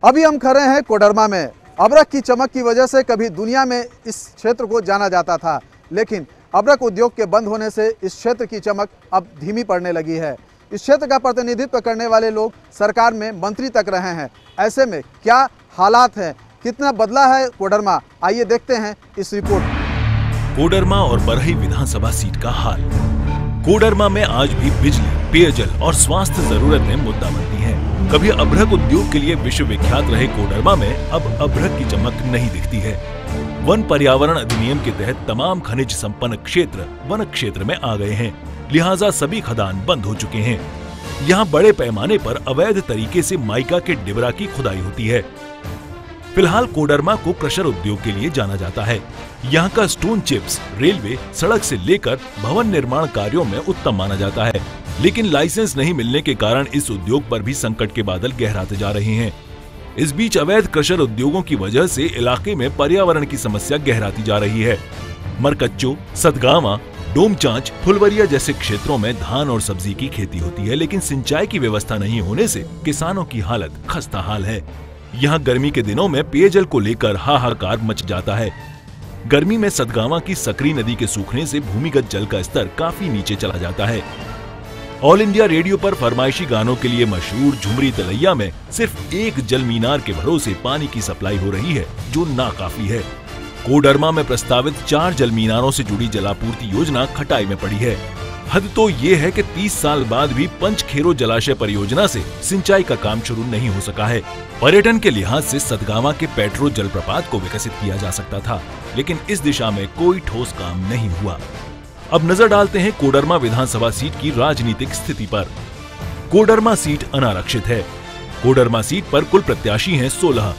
अभी हम खड़े हैं कोडरमा में। अबरख की चमक की वजह से कभी दुनिया में इस क्षेत्र को जाना जाता था, लेकिन अबरख उद्योग के बंद होने से इस क्षेत्र की चमक अब धीमी पड़ने लगी है। इस क्षेत्र का प्रतिनिधित्व करने वाले लोग सरकार में मंत्री तक रहे हैं। ऐसे में क्या हालात हैं, कितना बदला है कोडरमा, आइए देखते हैं इस रिपोर्ट में। कोडरमा और बरही विधानसभा सीट का हाल। कोडरमा में आज भी बिजली, पेयजल और स्वास्थ्य जरूरतें मुद्दा बनती हैं। कभी अबरख उद्योग के लिए विश्व विख्यात रहे कोडरमा में अब अबरख की चमक नहीं दिखती है। वन पर्यावरण अधिनियम के तहत तमाम खनिज संपन्न क्षेत्र वन क्षेत्र में आ गए हैं, लिहाजा सभी खदान बंद हो चुके हैं। यहाँ बड़े पैमाने पर अवैध तरीके से माइका के डिबरा की खुदाई होती है। फिलहाल कोडरमा को क्रशर उद्योग के लिए जाना जाता है। यहाँ का स्टोन चिप्स, रेलवे, सड़क से लेकर भवन निर्माण कार्यों में उत्तम माना जाता है, लेकिन लाइसेंस नहीं मिलने के कारण इस उद्योग पर भी संकट के बादल गहराते जा रहे हैं। इस बीच अवैध क्रशर उद्योगों की वजह से इलाके में पर्यावरण की समस्या गहराती जा रही है। मरकच्चो, सतगावा, डोमचांच, फुलवरिया जैसे क्षेत्रों में धान और सब्जी की खेती होती है, लेकिन सिंचाई की व्यवस्था नहीं होने से किसानों की हालत खस्ता हाल है। यहाँ गर्मी के दिनों में पेयजल को लेकर हाहाकार मच जाता है। गर्मी में सतगावा की सकरी नदी के सूखने से भूमिगत जल का स्तर काफी नीचे चला जाता है। ऑल इंडिया रेडियो पर फरमाइशी गानों के लिए मशहूर झुमरी तलैया में सिर्फ एक जल मीनार के भरोसे पानी की सप्लाई हो रही है, जो नाकाफी है। कोडरमा में प्रस्तावित 4 जल मीनारों से जुड़ी जलापूर्ति योजना खटाई में पड़ी है। हद तो ये है कि 30 साल बाद भी पंचखेरो जलाशय परियोजना से सिंचाई का काम शुरू नहीं हो सका है। पर्यटन के लिहाज से सतगावा के पेट्रो जलप्रपात को विकसित किया जा सकता था, लेकिन इस दिशा में कोई ठोस काम नहीं हुआ। अब नजर डालते हैं कोडरमा विधानसभा सीट की राजनीतिक स्थिति पर। कोडरमा सीट अनारक्षित है। कोडरमा सीट पर कुल प्रत्याशी हैं 16।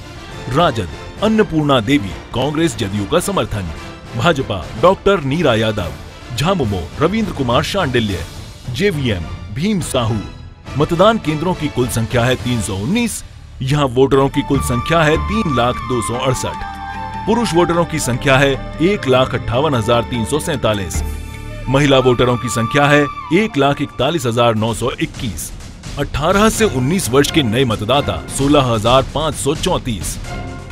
राजद अन्नपूर्णा देवी, कांग्रेस जदयू का समर्थन, भाजपा डॉक्टर नीरा यादव, झामुमो रविंद्र कुमार शांडिल्य, जेवीएम भीम साहू। मतदान केंद्रों की कुल संख्या है 319। यहाँ वोटरों की कुल संख्या है 3,02,68। पुरुष वोटरों की संख्या है 1,58,347। महिला वोटरों की संख्या है 1,41,921। 18 से 19 वर्ष के नए मतदाता 16,534।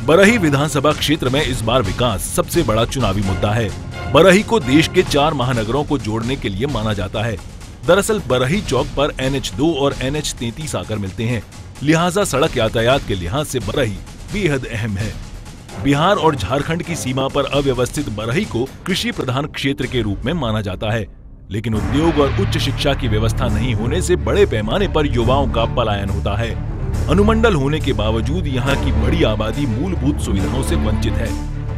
बरही विधानसभा क्षेत्र में इस बार विकास सबसे बड़ा चुनावी मुद्दा है। बरही को देश के 4 महानगरों को जोड़ने के लिए माना जाता है। दरअसल बरही चौक पर NH2 और NH33 आकर मिलते हैं, लिहाजा सड़क यातायात के लिहाज से बरही बेहद अहम है। बिहार और झारखंड की सीमा पर अव्यवस्थित बरही को कृषि प्रधान क्षेत्र के रूप में माना जाता है, लेकिन उद्योग और उच्च शिक्षा की व्यवस्था नहीं होने से बड़े पैमाने पर युवाओं का पलायन होता है। अनुमंडल होने के बावजूद यहाँ की बड़ी आबादी मूलभूत सुविधाओं से वंचित है।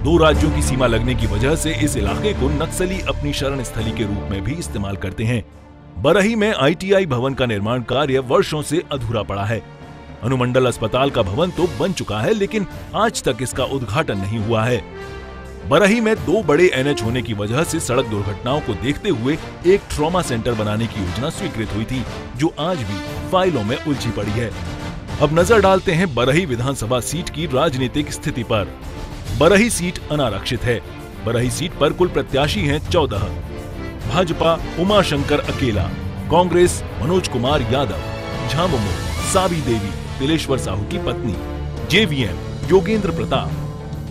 2 राज्यों की सीमा लगने की वजह से इस इलाके को नक्सली अपनी शरण स्थली के रूप में भी इस्तेमाल करते हैं। बरही में ITI भवन का निर्माण कार्य वर्षों से अधूरा पड़ा है। अनुमंडल अस्पताल का भवन तो बन चुका है, लेकिन आज तक इसका उद्घाटन नहीं हुआ है। बरही में 2 बड़े NH होने की वजह से सड़क दुर्घटनाओं को देखते हुए एक ट्रॉमा सेंटर बनाने की योजना स्वीकृत हुई थी, जो आज भी फाइलों में उलझी पड़ी है। अब नजर डालते हैं बरही विधानसभा सीट की राजनीतिक स्थिति पर। बरही सीट अनारक्षित है। बरही सीट पर कुल प्रत्याशी हैं 14। भाजपा उमाशंकर अकेला, कांग्रेस मनोज कुमार यादव, झामुमो साबी देवी तिलेश्वर साहू की पत्नी, जेवीएम योगेंद्र प्रताप।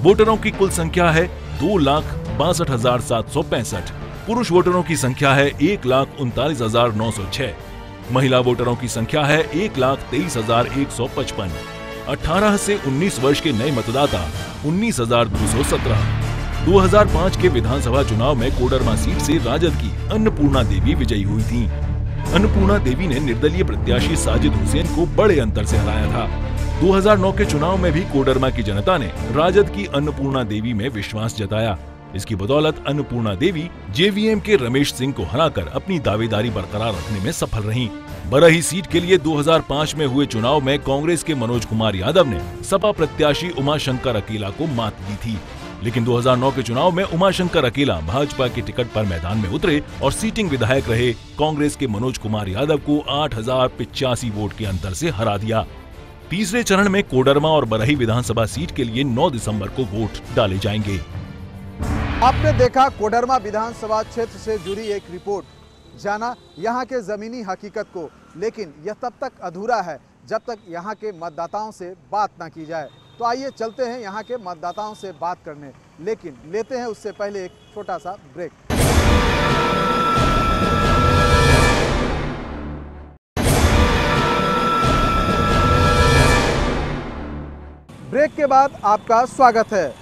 वोटरों की कुल संख्या है 2,62,765। पुरुष वोटरों की संख्या है 1,39,906। महिला वोटरों की संख्या है 1,23,155। 18 से 19 वर्ष के नए मतदाता 19,217। 2005 के विधानसभा चुनाव में कोडरमा सीट से राजद की अन्नपूर्णा देवी विजयी हुई थी। अन्नपूर्णा देवी ने निर्दलीय प्रत्याशी साजिद हुसैन को बड़े अंतर से हराया था। 2009 के चुनाव में भी कोडरमा की जनता ने राजद की अन्नपूर्णा देवी में विश्वास जताया। इसकी बदौलत अन्नपूर्णा देवी जेवीएम के रमेश सिंह को हराकर अपनी दावेदारी बरकरार रखने में सफल रहीं। बरही सीट के लिए 2005 में हुए चुनाव में कांग्रेस के मनोज कुमार यादव ने सपा प्रत्याशी उमाशंकर अकेला को मात दी थी, लेकिन 2009 के चुनाव में उमाशंकर अकेला भाजपा के टिकट पर मैदान में उतरे और सीटिंग विधायक रहे कांग्रेस के मनोज कुमार यादव को 8,085 वोट के अंतर से हरा दिया। तीसरे चरण में कोडरमा और बरही विधानसभा सीट के लिए 9 दिसंबर को वोट डाले जाएंगे। आपने देखा कोडरमा विधानसभा क्षेत्र से जुड़ी एक रिपोर्ट, जाना यहाँ के जमीनी हकीकत को, लेकिन यह तब तक अधूरा है जब तक यहाँ के मतदाताओं से बात ना की जाए। तो आइए चलते हैं यहाँ के मतदाताओं से बात करने, लेकिन लेते हैं उससे पहले एक छोटा सा ब्रेक। ब्रेक के बाद आपका स्वागत है।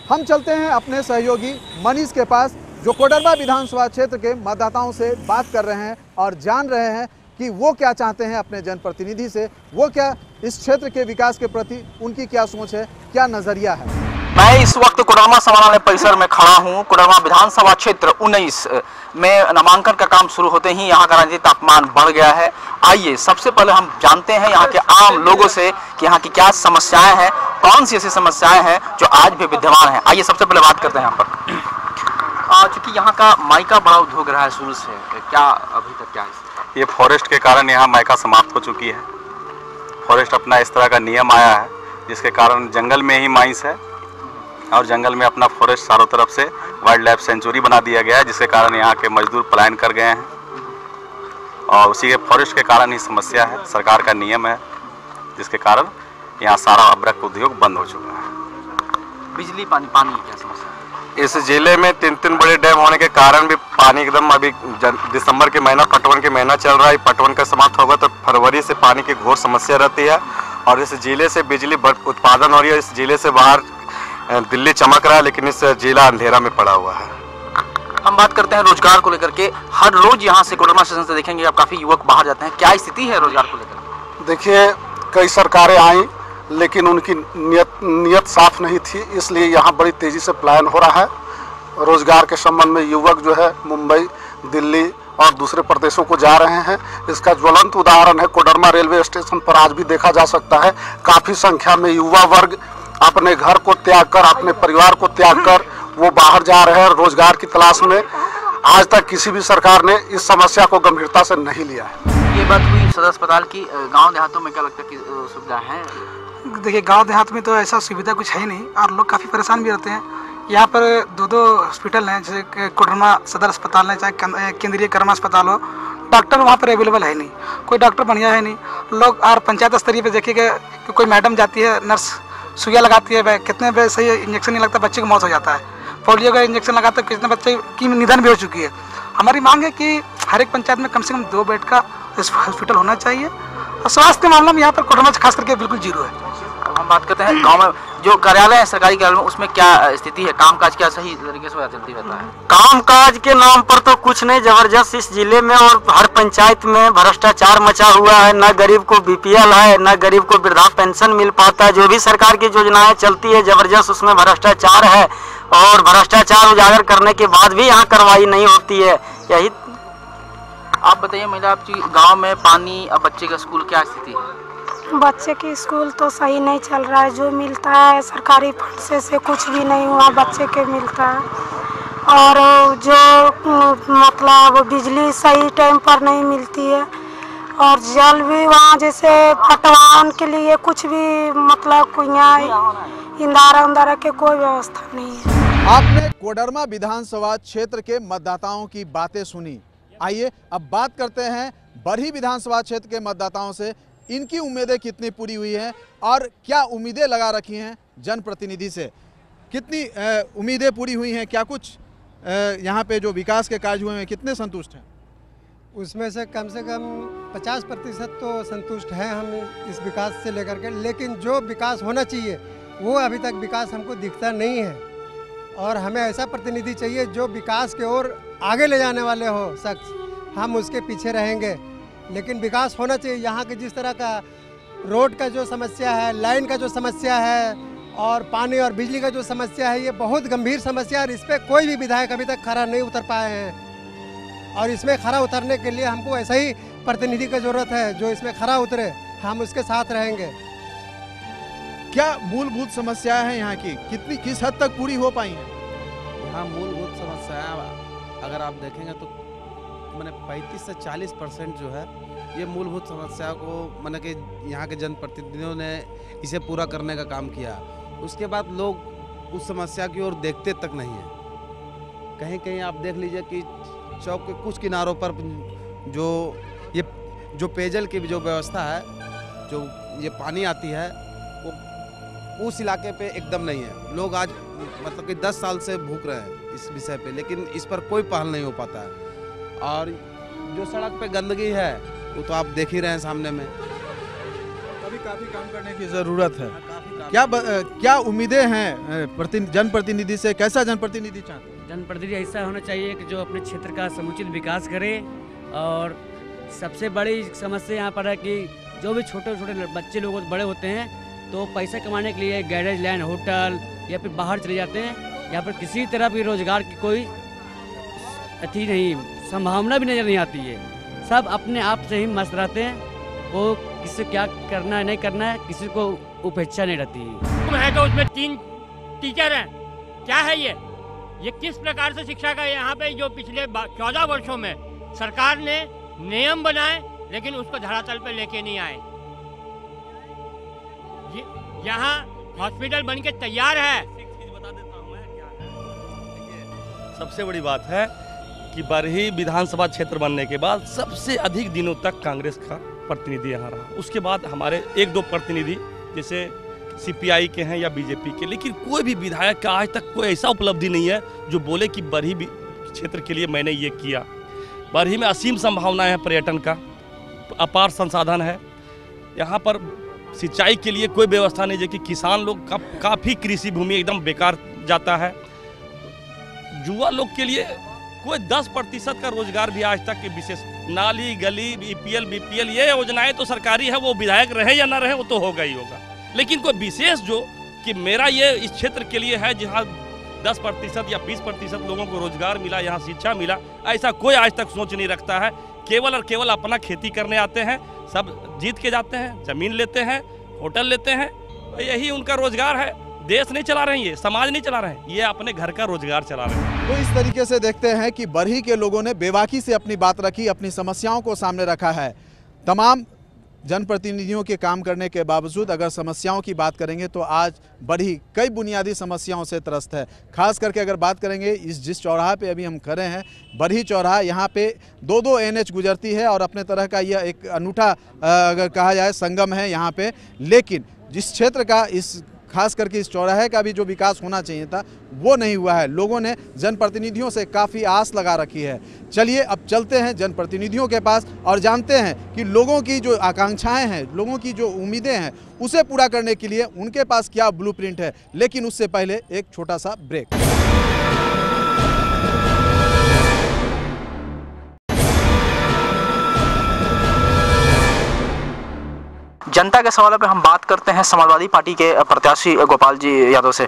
हम चलते हैं अपने सहयोगी मनीष के पास, जो कोडरमा विधानसभा क्षेत्र के मतदाताओं से बात कर रहे हैं और जान रहे हैं कि वो क्या चाहते हैं अपने जनप्रतिनिधि से, वो क्या इस क्षेत्र के विकास के प्रति उनकी क्या सोच है, क्या नजरिया है। मैं इस वक्त कोडरमा समाहरणालय परिसर में खड़ा हूं। कोडरमा विधानसभा क्षेत्र 19 में नामांकन का काम शुरू होते ही यहां का राजनीतिक तापमान बढ़ गया है। आइए सबसे पहले हम जानते हैं यहां के आम लोगों से कि यहां की क्या समस्याएं हैं, कौन सी ऐसी समस्याएं हैं जो आज भी विद्यमान हैं। आइए सबसे पहले बात करते हैं यहाँ पर। चूँकि यहाँ का माइका बड़ा उद्योग रहा है शुरू से, क्या अभी तक क्या है? ये फॉरेस्ट के कारण यहाँ माइका समाप्त हो चुकी है। फॉरेस्ट अपना इस तरह का नियम आया है जिसके कारण जंगल में ही माइंस है और जंगल में अपना फॉरेस्ट चारों तरफ से वाइल्ड लाइफ सेंचुरी बना दिया गया है, जिसके कारण यहाँ के मजदूर पलायन कर गए हैं और उसी के फॉरेस्ट के कारण ही समस्या है। सरकार का नियम है जिसके कारण यहाँ सारा अभ्रक उद्योग बंद हो चुका है। बिजली पानी की क्या समस्या है? इस जिले में 3 बड़े डैम होने के कारण भी पानी एकदम अभी दिसंबर के महीना पटवन के महीना चल रहा है। पटवन का समाप्त होगा तो फरवरी से पानी की घोर समस्या रहती है और इस जिले से बिजली उत्पादन हो रही है। इस जिले से बाहर दिल्ली चमक रहा है लेकिन इस जिला अंधेरा में पड़ा हुआ है। हम बात करते हैं रोजगार को लेकर के। हर रोज यहाँ से कोडरमा स्टेशन से देखेंगे आप काफी युवक बाहर जाते हैं, क्या स्थिति है रोजगार को लेकर? देखिए, कई सरकारें आई लेकिन उनकी नियत साफ नहीं थी, इसलिए यहाँ बड़ी तेज़ी से पलायन हो रहा है। रोजगार के संबंध में युवक जो है मुंबई, दिल्ली और दूसरे प्रदेशों को जा रहे हैं। इसका ज्वलंत उदाहरण है कोडरमा रेलवे स्टेशन पर आज भी देखा जा सकता है। काफ़ी संख्या में युवा वर्ग अपने घर को त्याग कर, अपने परिवार को त्याग कर वो बाहर जा रहे हैं रोजगार की तलाश में। आज तक किसी भी सरकार ने इस समस्या को गंभीरता से नहीं लिया है। ये बात हुई सदर अस्पताल की। गांव देहातों में क्या लगता है कि सुविधा है? देखिए, गांव देहात में तो ऐसा सुविधा कुछ है ही नहीं और लोग काफ़ी परेशान भी रहते हैं। यहाँ पर 2 हॉस्पिटल हैं, जैसे कोडरमा सदर अस्पताल है, चाहे केंद्रीय कर्मा अस्पताल हो, डॉक्टर वहाँ पर अवेलेबल है नहीं, कोई डॉक्टर बढ़िया है नहीं। लोग और पंचायत स्तरीय पर देखिएगा कि कोई मैडम जाती है, नर्स सुइया लगाती है, कितने बजे सही इंजेक्शन नहीं लगता, बच्चे को मौत हो जाता है। पोलियो का इंजेक्शन लगाता है, कितने बच्चे की निधन भी हो चुकी है। हमारी मांग है कि हर एक पंचायत में कम से कम 2 बेड का हॉस्पिटल होना चाहिए और स्वास्थ्य के मामले में यहाँ पर कोडरमा खास करके बिल्कुल जीरो है। हम बात करते हैं गांव में जो कार्यालय है, सरकारी कार्यालय में, उसमें क्या स्थिति है? कामकाज क्या सही तरीके से चलती रहता है? कामकाज के नाम पर तो कुछ नहीं, जबरदस्त इस जिले में और हर पंचायत में भ्रष्टाचार मचा हुआ है। न गरीब को बीपीएल है, न गरीब को वृद्धा पेंशन मिल पाता है। जो भी सरकार की योजनाएं चलती है जबरदस्त उसमें भ्रष्टाचार है और भ्रष्टाचार उजागर करने के बाद भी यहाँ कार्रवाई नहीं होती है। यही आप बताइए महिला, आपकी गाँव में पानी और बच्चे का स्कूल क्या स्थिति है? बच्चे की स्कूल तो सही नहीं चल रहा है। जो मिलता है सरकारी फंड से कुछ भी नहीं हुआ बच्चे के मिलता है। और जो मतलब बिजली सही टाइम पर नहीं मिलती है और जल भी वहाँ जैसे पटवान के लिए कुछ भी मतलब कुइयाँ इंदारा के कोई व्यवस्था नहीं है। आपने कोडरमा विधानसभा क्षेत्र के मतदाताओं की बातें सुनी। आइए अब बात करते हैं बरही विधानसभा क्षेत्र के मतदाताओं से। इनकी उम्मीदें कितनी पूरी हुई हैं और क्या उम्मीदें लगा रखी हैं जनप्रतिनिधि से, कितनी उम्मीदें पूरी हुई हैं, क्या कुछ यहाँ पे जो विकास के कार्य हुए हैं कितने संतुष्ट हैं? उसमें से कम 50% तो संतुष्ट हैं हम इस विकास से लेकर के, लेकिन जो विकास होना चाहिए वो अभी तक विकास हमको दिखता नहीं है। और हमें ऐसा प्रतिनिधि चाहिए जो विकास के ओर आगे ले जाने वाले हो शख्स, हम उसके पीछे रहेंगे। लेकिन विकास होना चाहिए। यहाँ के जिस तरह का रोड का जो समस्या है, लाइन का जो समस्या है और पानी और बिजली का जो समस्या है, ये बहुत गंभीर समस्या है और इस पर कोई भी विधायक अभी तक खरा नहीं उतर पाए हैं। और इसमें खरा उतरने के लिए हमको ऐसा ही प्रतिनिधि की ज़रूरत है जो इसमें खरा उतरे, हम उसके साथ रहेंगे। क्या मूलभूत समस्याएं हैं यहाँ की, किस हद तक पूरी हो पाई हैं? यहाँ मूलभूत समस्याएं अगर आप देखेंगे तो मैंने 35 से 40% जो है ये मूलभूत समस्या को मैंने कि यहाँ के जनप्रतिनिधियों ने इसे पूरा करने का काम किया। उसके बाद लोग उस समस्या की ओर देखते तक नहीं है। कहीं कहीं आप देख लीजिए कि चौक के कुछ किनारों पर जो पेयजल की जो व्यवस्था है, जो ये पानी आती है वो उस इलाके पे एकदम नहीं है। लोग आज मतलब कि 10 साल से भूख रहे हैं इस विषय पे, लेकिन इस पर कोई पहल नहीं हो पाता है। और जो सड़क पे गंदगी है वो तो आप देख ही रहे हैं सामने में। अभी काफ़ी काम करने की ज़रूरत है। क्या उम्मीदें हैं जनप्रतिनिधि से? कैसा जनप्रतिनिधि चाहते हैं? जनप्रतिनिधि ऐसा होना चाहिए कि जो अपने क्षेत्र का समुचित विकास करे। और सबसे बड़ी समस्या यहाँ पर है कि जो भी छोटे छोटे बच्चे लोग बड़े होते हैं तो पैसा कमाने के लिए गैरेज लैंड, होटल या फिर बाहर चले जाते हैं। यहाँ पर किसी तरह की रोजगार की कोई अति नहीं, संभावना भी नजर नहीं आती है। सब अपने आप से ही मस्त रहते हैं। वो किसी क्या करना है नहीं करना है किसी को उपेक्षा नहीं रहती है। तो उसमें 3 टीचर हैं, क्या है ये किस प्रकार से शिक्षा का यहाँ पे जो पिछले 14 वर्षों में सरकार ने नियम बनाए लेकिन उसको धरातल पे लेके नहीं आए। यहाँ हॉस्पिटल बन के तैयार है। बता देता हूँ मैं क्या है। सबसे बड़ी बात है कि बरही विधानसभा क्षेत्र बनने के बाद सबसे अधिक दिनों तक कांग्रेस का प्रतिनिधि यहाँ रहा। उसके बाद हमारे 1-2 प्रतिनिधि जैसे CPI के हैं या BJP के, लेकिन कोई भी विधायक का आज तक कोई ऐसा उपलब्धि नहीं है जो बोले कि बरही क्षेत्र के लिए मैंने ये किया। बरही में असीम संभावनाएं हैं, पर्यटन का अपार संसाधन है। यहाँ पर सिंचाई के लिए कोई व्यवस्था नहीं, जो कि किसान लोग का काफ़ी कृषि भूमि एकदम बेकार जाता है। युवा लोग के लिए कोई 10% का रोजगार भी आज तक के विशेष नाली गली EPL BPL ये योजनाएं तो सरकारी है, वो विधायक रहे या ना रहे वो तो होगा ही होगा। लेकिन कोई विशेष जो कि मेरा ये इस क्षेत्र के लिए है जहाँ 10% या 20% लोगों को रोजगार मिला, यहाँ शिक्षा मिला, ऐसा कोई आज तक सोच नहीं रखता है। केवल और केवल अपना खेती करने आते हैं, सब जीत के जाते हैं, जमीन लेते हैं, होटल लेते हैं, यही उनका रोजगार है। देश नहीं चला रहे हैं, ये समाज नहीं चला रहे हैं, ये अपने घर का रोजगार चला रहे हैं। तो इस तरीके से देखते हैं कि बरही के लोगों ने बेबाकी से अपनी बात रखी, अपनी समस्याओं को सामने रखा है। तमाम जनप्रतिनिधियों के काम करने के बावजूद अगर समस्याओं की बात करेंगे तो आज बरही कई बुनियादी समस्याओं से त्रस्त है। खास करके अगर बात करेंगे जिस चौराहा पे अभी हम खड़े हैं, बरही चौराहा, यहाँ पे 2 NH गुजरती है और अपने तरह का यह एक अनूठा अगर कहा जाए संगम है यहाँ पे। लेकिन जिस क्षेत्र का इस खास करके इस चौराहे का भी जो विकास होना चाहिए था वो नहीं हुआ है। लोगों ने जनप्रतिनिधियों से काफ़ी आस लगा रखी है। चलिए अब चलते हैं जनप्रतिनिधियों के पास और जानते हैं कि लोगों की जो आकांक्षाएं हैं, लोगों की जो उम्मीदें हैं, उसे पूरा करने के लिए उनके पास क्या ब्लूप्रिंट है। लेकिन उससे पहले एक छोटा सा ब्रेक। जनता के सवालों पे हम बात करते हैं समाजवादी पार्टी के प्रत्याशी गोपाल जी यादव से।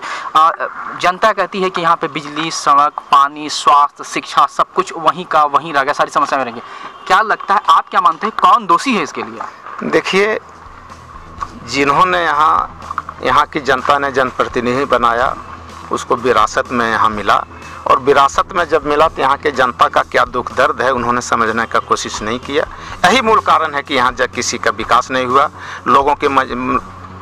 जनता कहती है कि यहाँ पे बिजली, सड़क, पानी, स्वास्थ्य, शिक्षा सब कुछ वहीं का वहीं रह गया, सारी समस्याएं रहेंगी। क्या लगता है, आप क्या मानते हैं, कौन दोषी है इसके लिए? देखिए, जिन्होंने यहाँ की जनता ने जनप्रतिनिधि बनाया उसको विरासत में यहाँ मिला, और विरासत में जब मिला तो यहाँ के जनता का क्या दुख दर्द है उन्होंने समझने का कोशिश नहीं किया। यही मूल कारण है कि यहाँ जब किसी का विकास नहीं हुआ। लोगों के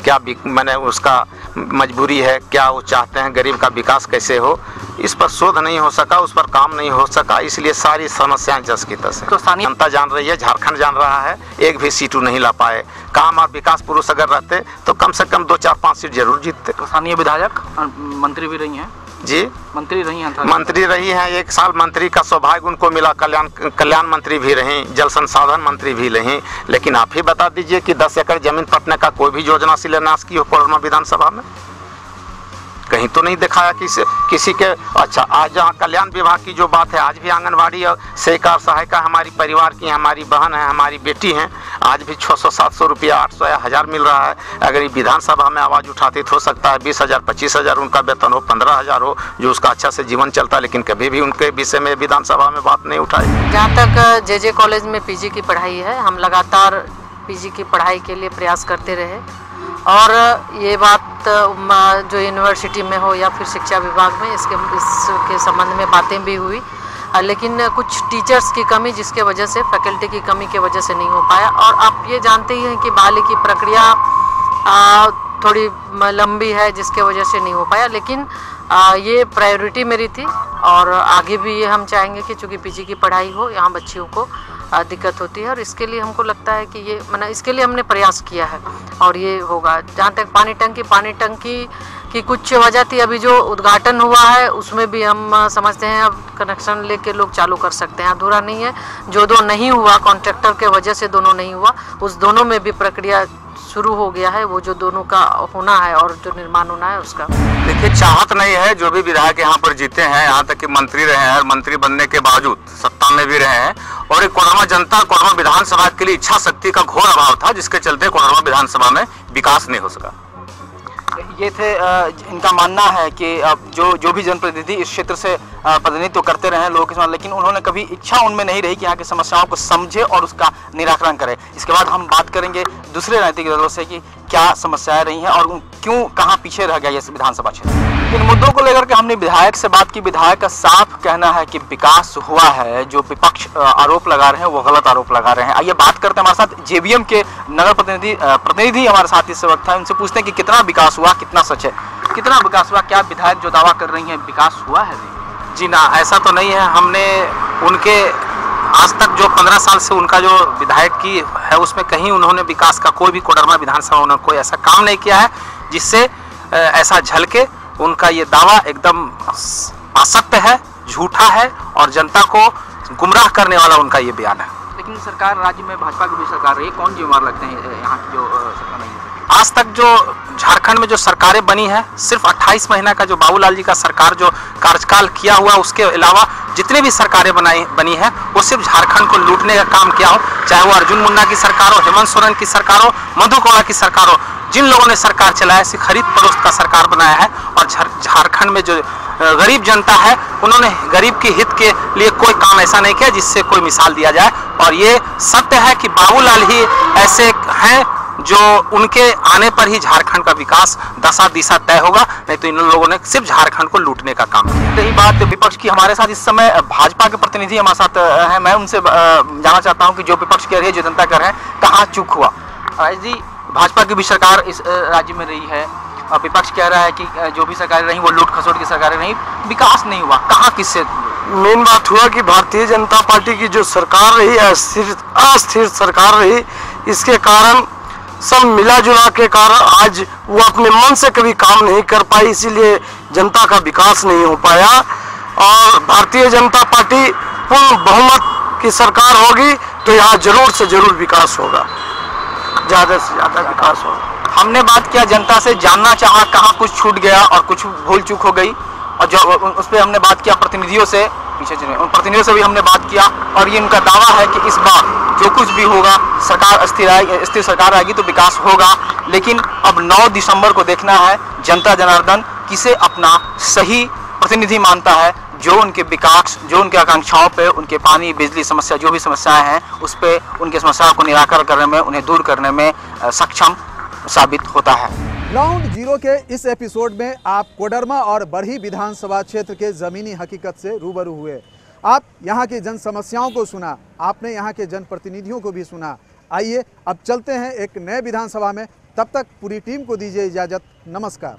क्या मैंने उसका मजबूरी है, क्या वो चाहते हैं, गरीब का विकास कैसे हो, इस पर शोध नहीं हो सका, उस पर काम नहीं हो सका, इसलिए सारी समस्याएं जस की तस है। तो जनता जान रही है, झारखंड जान रहा है, एक भी सीटू नहीं ला पाए। काम और विकास पुरुष अगर रहते तो कम से कम 2-4-5 सीट जरूर जीतते। तो स्थानीय विधायक मंत्री भी रही हैं जी, मंत्री रही हैं, मंत्री रही हैं। 1 साल मंत्री का सौभाग्य उनको मिला, कल्याण मंत्री भी रहीं, जल संसाधन मंत्री भी रहीं। लेकिन आप ही बता दीजिए कि 10 एकड़ जमीन पटने का कोई भी योजना शिलान्यास की हो कोडरमा विधानसभा में? कहीं तो नहीं दिखाया किसी के। अच्छा, आज जहाँ कल्याण विभाग की जो बात है, आज भी आंगनबाड़ी और सहकार सहायिका हमारी परिवार की, हमारी बहन है, हमारी बेटी हैं, आज भी 600-700 रुपया, 800 या 1000 मिल रहा है। अगर ये विधानसभा में आवाज़ उठाती तो हो सकता है 20,000-25,000 उनका वेतन हो, 15,000 हो, जो उसका अच्छा से जीवन चलता। लेकिन कभी भी उनके विषय में विधानसभा में बात नहीं उठाई। जहाँ तक JJ कॉलेज में PG की पढ़ाई है, हम लगातार PG की पढ़ाई के लिए प्रयास करते रहे, और ये बात जो यूनिवर्सिटी में हो या फिर शिक्षा विभाग में इसके संबंध में बातें भी हुई। लेकिन कुछ टीचर्स की कमी जिसके वजह से, फैकल्टी की कमी की वजह से नहीं हो पाया। और आप ये जानते ही हैं कि बहाली की प्रक्रिया थोड़ी लंबी है जिसके वजह से नहीं हो पाया। लेकिन ये प्रायोरिटी मेरी थी और आगे भी ये हम चाहेंगे कि चूँकि PG की पढ़ाई हो, यहाँ बच्चियों को दिक्कत होती है। और इसके लिए हमको लगता है कि ये इसके लिए हमने प्रयास किया है और ये होगा। जहाँ तक पानी टंकी की कुछ वजह थी, अभी जो उद्घाटन हुआ है उसमें भी हम समझते हैं अब कनेक्शन लेके लोग चालू कर सकते हैं, अधूरा नहीं है। जो दो नहीं हुआ कॉन्ट्रैक्टर के वजह से दोनों नहीं हुआ, उस दोनों में भी प्रक्रिया शुरू हो गया है, वो जो दोनों का होना है और जो निर्माण होना है उसका। देखिए, चाहत नहीं है। जो भी विधायक यहाँ पर जीते हैं, यहाँ तक कि मंत्री रहे हैं, मंत्री बनने के बावजूद सत्ता में भी रहे हैं, और एक कोडरमा जनता, कोडरमा विधानसभा के लिए इच्छा शक्ति का घोर अभाव था, जिसके चलते कोडरमा विधानसभा में विकास नहीं हो सका। ये थे इनका मानना है कि जो भी जनप्रतिनिधि इस क्षेत्र से प्रतिनिधित्व करते रहे लोगों के साथ, लेकिन उन्होंने कभी इच्छा उनमें नहीं रही कि यहाँ की समस्याओं को समझे और उसका निराकरण करे। इसके बाद हम बात करेंगे दूसरे राजनीतिक दलों से कि क्या समस्याएं रही हैं और क्यों कहाँ पीछे रह गया ये विधानसभा क्षेत्र। इन मुद्दों को लेकर के हमने विधायक से बात की। विधायक का साफ कहना है कि विकास हुआ है। जो विपक्ष आरोप लगा रहे हैं वो गलत आरोप लगा रहे हैं। आइए बात करते हैं, हमारे साथ जेबीएम के नगर प्रतिनिधि हमारे साथ इस वक्त है। उनसे पूछते हैं कि कितना विकास हुआ, कितना सच है, कितना विकास हुआ। क्या विधायक जो दावा कर रही हैं विकास हुआ है? जी ना, ऐसा तो नहीं है। हमने उनके आज तक जो 15 साल से उनका जो विधायक की है उसमें कहीं उन्होंने विकास का कोई भी कोडरमा विधानसभा में कोई ऐसा काम नहीं किया है जिससे ऐसा झलके। उनका ये दावा एकदम असत्य है, झूठा है और जनता को गुमराह करने वाला उनका ये बयान है। लेकिन सरकार राज्य में भाजपा की भी सरकार रही, कौन जिम्मेवार लगते हैं यहाँ की जो सरकार नहीं है? आज तक जो झारखंड में जो सरकारें बनी है, सिर्फ 28 महीना का जो बाबूलाल जी का सरकार जो कार्यकाल किया हुआ, उसके अलावा जितने भी सरकारें बनी है वो सिर्फ झारखंड को लूटने का काम किया हो। चाहे वो अर्जुन मुंडा की सरकार हो, हेमंत सोरेन की सरकार हो, मधु कोड़ा की सरकार हो, जिन लोगों ने सरकार चलाया सिर्फ खरीद फरोख्त का सरकार बनाया है। और झारखंड में जो गरीब जनता है उन्होंने गरीब के हित के लिए कोई काम ऐसा नहीं किया जिससे कोई मिसाल दिया जाए। और ये सत्य है कि बाबूलाल ही ऐसे हैं जो उनके आने पर ही झारखंड का विकास दशा दिशा तय होगा, नहीं तो इन लोगों ने सिर्फ झारखंड को लूटने का काम किया। रही बात विपक्ष की, हमारे साथ इस समय भाजपा के प्रतिनिधि हमारे साथ हैं। मैं उनसे जानना चाहता हूं कि जो विपक्ष कह रही है, जो जनता कर रहे हैं, कहाँ चूक हुआ? जी, भाजपा की भी सरकार इस राज्य में रही है, विपक्ष कह रहा है कि जो भी सरकारें रही वो लूट खसोट की सरकारें रही, विकास नहीं हुआ। कहाँ किससे? मेन बात हुआ कि भारतीय जनता पार्टी की जो सरकार रही, अस्थिर सरकार रही, इसके कारण सब मिला जुला के कारण आज वो अपने मन से कभी काम नहीं कर पाई, इसीलिए जनता का विकास नहीं हो पाया। और भारतीय जनता पार्टी पूर्ण बहुमत की सरकार होगी तो यहाँ जरूर से जरूर विकास होगा, ज़्यादा से ज़्यादा विकास होगा। हमने बात किया जनता से, जानना चाहा कहाँ कुछ छूट गया और कुछ भूल चूक हो गई, और जो उस पर हमने बात किया प्रतिनिधियों से, पीछे चले उन प्रतिनिधियों से भी हमने बात किया। और ये उनका दावा है कि इस बार जो कुछ भी होगा, सरकार स्थिर सरकार आएगी तो विकास होगा। लेकिन अब 9 दिसंबर को देखना है जनता जनार्दन किसे अपना सही प्रतिनिधि मानता है, जो उनके विकास, जो उनके आकांक्षाओं पे, उनके पानी बिजली समस्या, जो भी समस्याएं हैं उस पर उनकी समस्याओं को निराकरण करने में, उन्हें दूर करने में सक्षम साबित होता है। ग्राउंड जीरो के इस एपिसोड में आप कोडरमा और बरही विधानसभा क्षेत्र के ज़मीनी हकीकत से रूबरू हुए। आप यहाँ की जन समस्याओं को सुना, आपने यहाँ के जनप्रतिनिधियों को भी सुना। आइए अब चलते हैं एक नए विधानसभा में, तब तक पूरी टीम को दीजिए इजाज़त। नमस्कार।